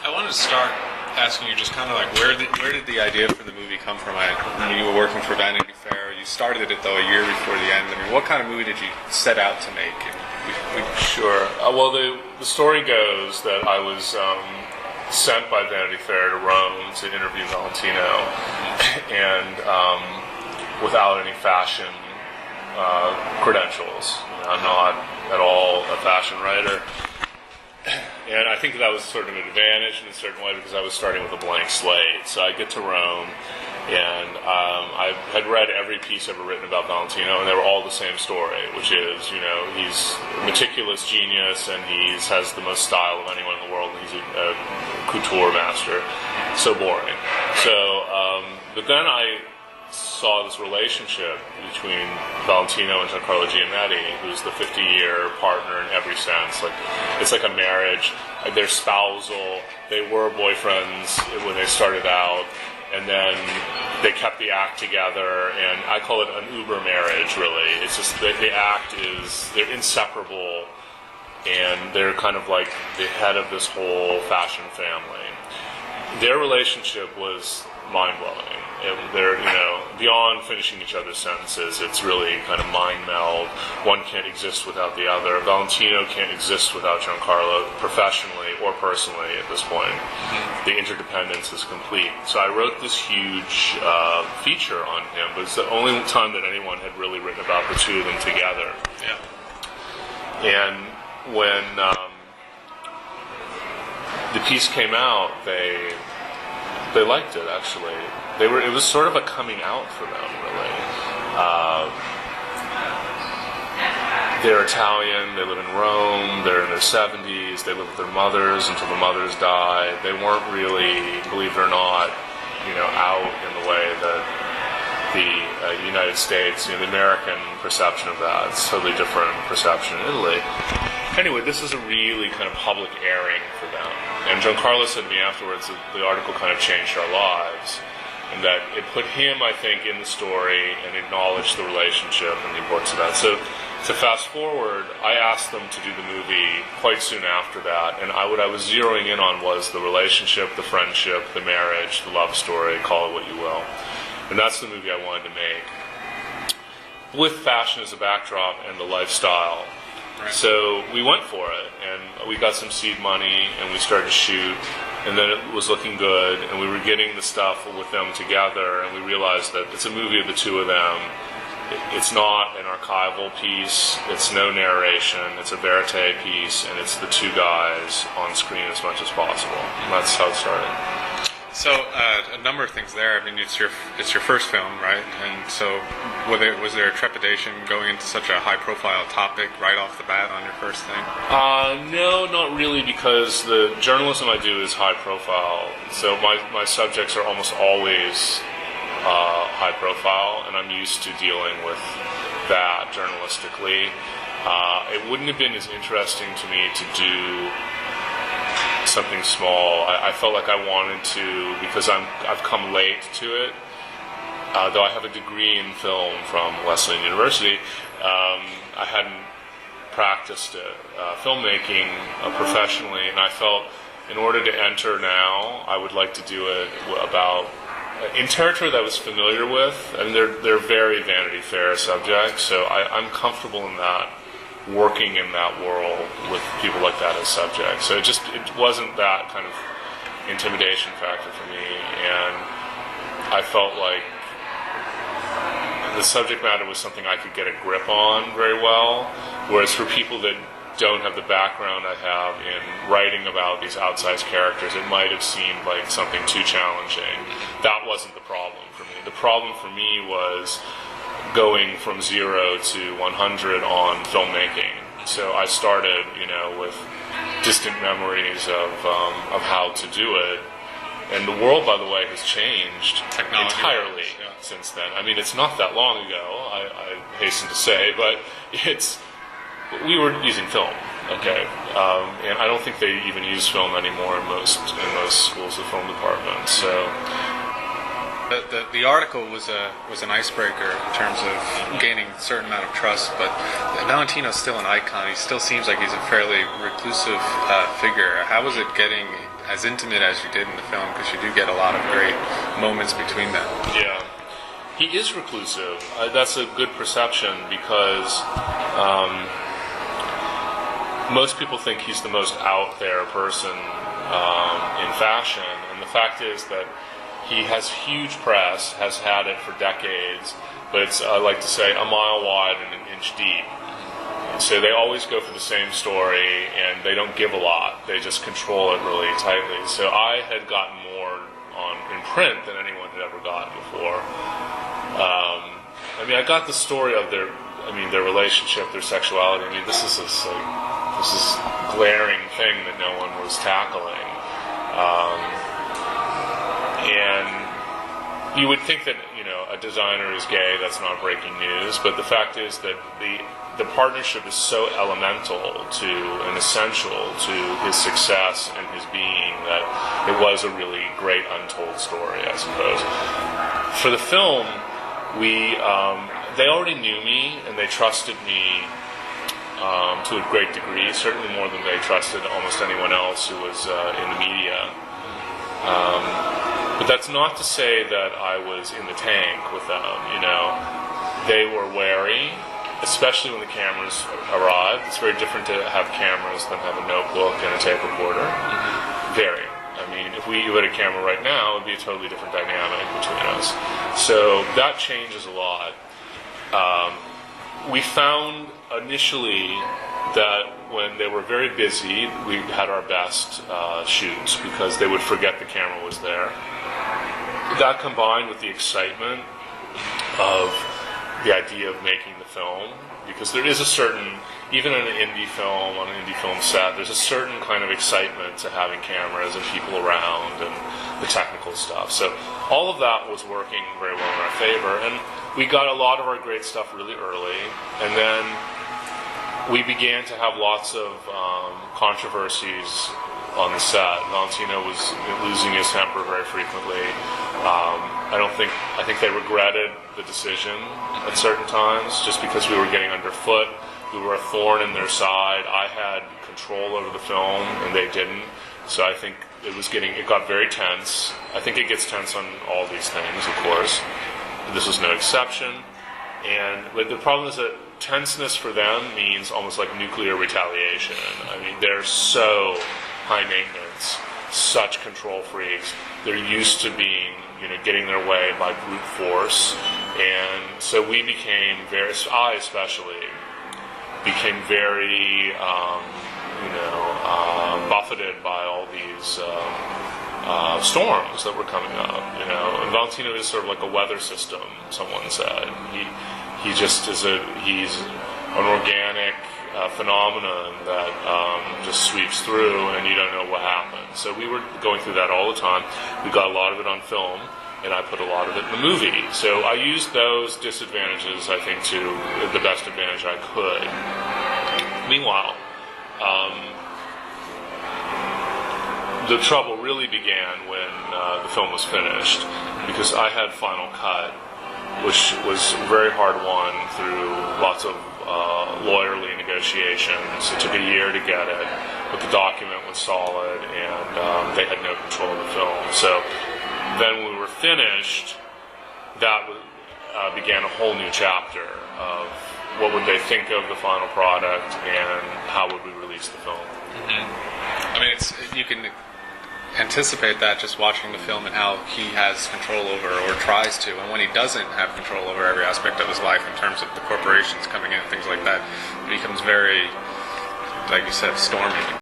I wanted to start asking you just kind of like where did the idea for the movie come from? When you were working for Vanity Fair, you started it though a year before the end. I mean, what kind of movie did you set out to make? Sure. Well, the story goes that I was sent by Vanity Fair to Rome to interview Valentino, and without any fashion credentials. I'm not at all a fashion writer. And I think that was sort of an advantage in a certain way because I was starting with a blank slate. So I get to Rome, and I had read every piece ever written about Valentino, and they were all the same story, which is, he's a meticulous genius, and he has the most style of anyone in the world, and he's a couture master. So boring. So, but then I saw this relationship between Valentino and Giancarlo Giamatti, who's the 50-year partner in every sense. Like, it's like a marriage. They're spousal. They were boyfriends when they started out, and then they kept the act together. And I call it an Uber marriage, really. It's just that the act they're inseparable, and they're kind of like the head of this whole fashion family. Their relationship was mind-blowing. They're, beyond finishing each other's sentences, it's really kind of mind meld. One can't exist without the other. Valentino can't exist without Giancarlo, professionally or personally at this point. Mm-hmm. The interdependence is complete. So I wrote this huge feature on him, but it's the only time that anyone had really written about the two of them together. Yeah. And when the piece came out, they liked it, actually. It was sort of a coming out for them, really. They're Italian, they live in Rome, they're in their 70s, they live with their mothers until the mothers die. They weren't really, believe it or not, out in the way that the United States, the American perception of that, it's a totally different perception in Italy. Anyway, this is a really kind of public airing for them. And Giancarlo said to me afterwards that the article kind of changed our lives, and that it put him, I think, in the story and acknowledged the relationship and the importance of that. So to fast forward, I asked them to do the movie quite soon after that, and what I was zeroing in on was the relationship, the friendship, the marriage, the love story, call it what you will. And that's the movie I wanted to make, with fashion as a backdrop and the lifestyle. Right. So we went for it, and we got some seed money, and we started to shoot, and then it was looking good, and we were getting the stuff with them together, and we realized that it's a movie of the two of them. It's not an archival piece, it's no narration, it's a verite piece, and it's the two guys on screen as much as possible. And that's how it started. So a number of things there. I mean, it's your first film, right? And so was there trepidation going into such a high-profile topic right off the bat on your first thing? No, not really, because the journalism I do is high-profile. So my subjects are almost always high-profile, and I'm used to dealing with that journalistically. It wouldn't have been as interesting to me to do something small. I felt like I wanted to, because I've come late to it. Though I have a degree in film from Wesleyan University, I hadn't practiced filmmaking professionally, and I felt in order to enter now, I would like to do it in territory that I was familiar with, and they're very Vanity Fair subjects, so I'm comfortable in that, working in that world with people like that as subjects. So it wasn't that kind of intimidation factor for me, and I felt like the subject matter was something I could get a grip on very well, whereas for people that don't have the background I have in writing about these outsized characters, it might have seemed like something too challenging. That wasn't the problem for me. The problem for me was going from 0 to 100 on filmmaking. So I started, with distant memories of how to do it. And the world, by the way, has changed entirely since then. I mean, it's not that long ago, I hasten to say, but we were using film, okay? And I don't think they even use film anymore in most schools of film departments. So The article was an icebreaker in terms of gaining a certain amount of trust, but Valentino's still an icon. He still seems like he's a fairly reclusive figure. How was it getting as intimate as you did in the film, because you do get a lot of great moments between them. Yeah. He is reclusive. That's a good perception because most people think he's the most out there person in fashion, and the fact is that he has huge press, has had it for decades, but it's, I like to say, a mile wide and an inch deep. So they always go for the same story, and they don't give a lot. They just control it really tightly. So I had gotten more in print than anyone had ever gotten before. I mean, I got the story of their relationship, their sexuality. I mean, this is glaring thing that no one was tackling. And you would think that, a designer is gay, that's not breaking news, but the fact is that the partnership is so elemental to and essential to his success and his being that it was a really great untold story, I suppose. For the film, they already knew me and they trusted me to a great degree, certainly more than they trusted almost anyone else who was in the media. But that's not to say that I was in the tank with them. They were wary, especially when the cameras arrived. It's very different to have cameras than have a notebook and a tape recorder. Very. I mean, if you had a camera right now, it would be a totally different dynamic between us. So that changes a lot. We found initially that when they were very busy, we had our best shoots because they would forget the camera was there. That combined with the excitement of the idea of making the film, because there is a certain, even in an indie film, on an indie film set, there's a certain kind of excitement to having cameras and people around and the technical stuff. So all of that was working very well in our favor, and we got a lot of our great stuff really early, and then we began to have lots of controversies on the set. Valentino was losing his temper very frequently. I think they regretted the decision at certain times, just because we were getting underfoot. We were a thorn in their side. I had control over the film, and they didn't. So I think it got very tense. I think it gets tense on all these things, of course. This was no exception. But the problem is that tenseness for them means almost like nuclear retaliation. I mean, they're so high maintenance, such control freaks. They're used to being, getting their way by brute force. And so we became I especially, became very, buffeted by all these storms that were coming up, And Valentino is sort of like a weather system, someone said. He just is he's an organic phenomenon that just sweeps through, and you don't know what happens. So we were going through that all the time. We got a lot of it on film, and I put a lot of it in the movie. So I used those disadvantages, I think, to the best advantage I could. Meanwhile, the trouble really began when the film was finished, because I had Final Cut, which was very hard won through lots of lawyerly negotiations. It took a year to get it, but the document was solid, and they had no control of the film. So then when we were finished, that began a whole new chapter of what would they think of the final product and how would we release the film. I mean, you can anticipate that just watching the film and how he has control over, or tries to, and when he doesn't have control over every aspect of his life in terms of the corporations coming in and things like that, it becomes very, like you said, stormy.